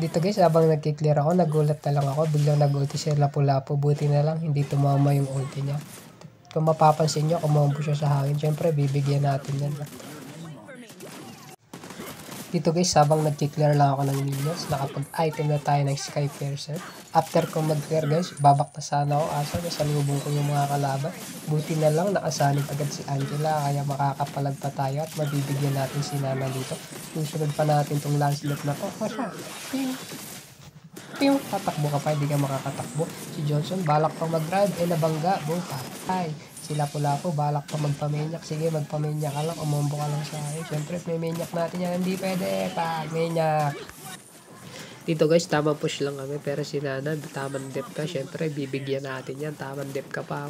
Dito guys, habang nagki-clear ako, nagulat na lang ako. Biglang nag-ulti si Lapu-Lapu. Buti na lang, hindi tumama yung ulti niya. Kung mapapansin nyo, kumombo siya sa hangin. Siyempre, bibigyan natin yan. Dito guys, habang nag-clear lang ako ng minions, nakapag-item na tayo ng Sky Piercer. After kong mag-clear guys, babak na sana ako asa, nasalubong ko yung mga kalaban. Buti na lang, nakasanib agad si Angela, kaya makakapalag pa tayo at mabibigyan natin si Nana dito. Susunod pa natin tong Lancelot na to. Masya, tatakbo ka pa, hindi ka makakatakbo. Si Johnson, balak pang mag-grab, nabangga, ay. Si Lapu-Lapu, balak pa magpamenyak. Sige, magpamenyak ka lang, umombo ka lang sa akin. Siyempre, may menyak natin yan, hindi pwede, pag menyak. Dito guys, tamang push lang kami, pero si Nana, tamang dep ka, siyempre, bibigyan natin yan, tamang dep ka pa,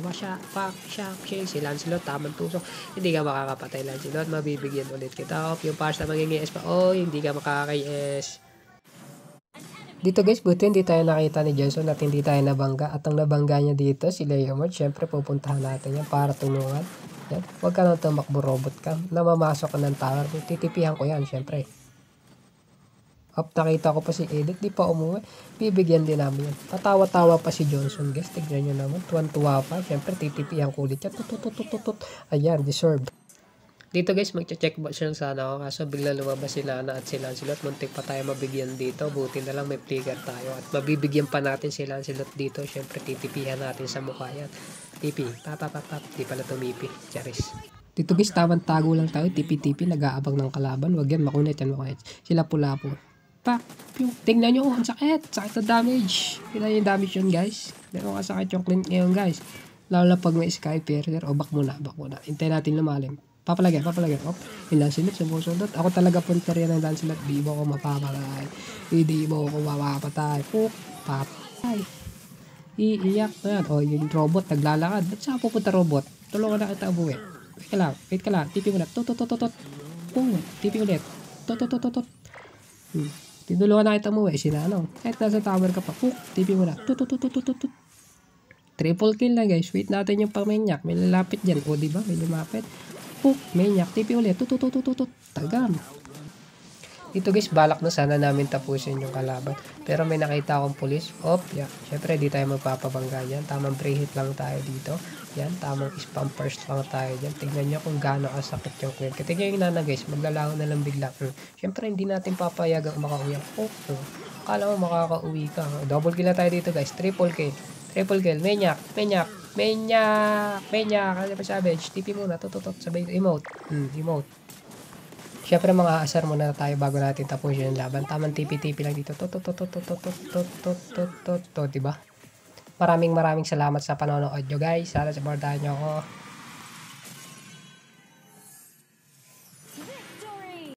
si Lancelot, tamang tusok, hindi ka makakapatay Lancelot, mabibigyan ulit kita, yung parts na maging-ES pa, hindi ka makaka-ES. Dito guys, buti hindi tayo nakita ni Johnson at hindi tayo nabangga. At ang nabangga niya dito, si Leomord, syempre pupuntahan natin yan para tulungan. Yan. Huwag ka nang tumakbo, robot ka. Namamasok ka ng tower. Titipihan ko yan, syempre. Nakita ko pa si Edith, di pa umuwi. Bibigyan din namin yan. Patawa-tawa pa si Johnson guys. Tignan nyo naman, tuwan-tuwa pa. Syempre, titipihan ko ulit yan. Ayan, deserve. Dito guys, magche-check box lang sana ako kaso bigla lumabas si Nana at si Lancelot. Muntik pa tayo mabigyan dito. Buti na lang may flicker tayo at mabibigyan pa natin si Lancelot dito. Syempre titipihan natin sa mukha yan. Tipi, di pala tumipi. Charis. Dito guys, tamang tago lang tayo. Tipi-tipi, nag-aabang ng kalaban. Wag yan, makunit yan, makunit. Si Lapu-Lapu. Tingnan nyo, ang sakit. Sakit na damage. Tingnan yung damage yun guys. Meron kasakit yung Clint ngayon guys. Lalo na pag may Sky Piercer. Back muna. Hintayin natin lumalim. Papalagyan. Yung Lancelot, sumusunod. Ako talaga punter yan ng Lancelot. Di mo ko mapapatay. Papatay. Iiyak na yan. Yung robot, naglalakad. Ba't saan pupunta robot? Tulungan na kita umuwi. Wait ka lang. Tipi mo na. Tipi ulit. Tinulungan na kita umuwi. Kahit nasa tower ka pa. Tipi mo na. Triple kill na guys. Wait natin yung pamenyak. May lalapit dyan. Diba? May lumapit. Menyak, tipi ulit, tagam. Dito guys, balak na sana namin tapusin yung kalaban. Pero may nakita akong pulis. Syempre di tayo magpapabangga yan. Tamang pre-hit lang tayo dito. Yan, tamang spam first lang tayo dyan. Tignan nyo kung gaano kasakit yung clear. Tignan yung Nana guys, maglalaho na lang bigla. Syempre hindi natin papayagang makauwi. Akala mo makakauwi ka. Double kill na tayo dito guys, triple kill, menyak. Ano pa savage? TP muna. Sabay emote. Syempre mga aasar muna tayo bago natin tapusin yung laban. Tamang TP lang dito. Diba? Maraming salamat sa panonood nyo guys. Sana supportahan nyo ako.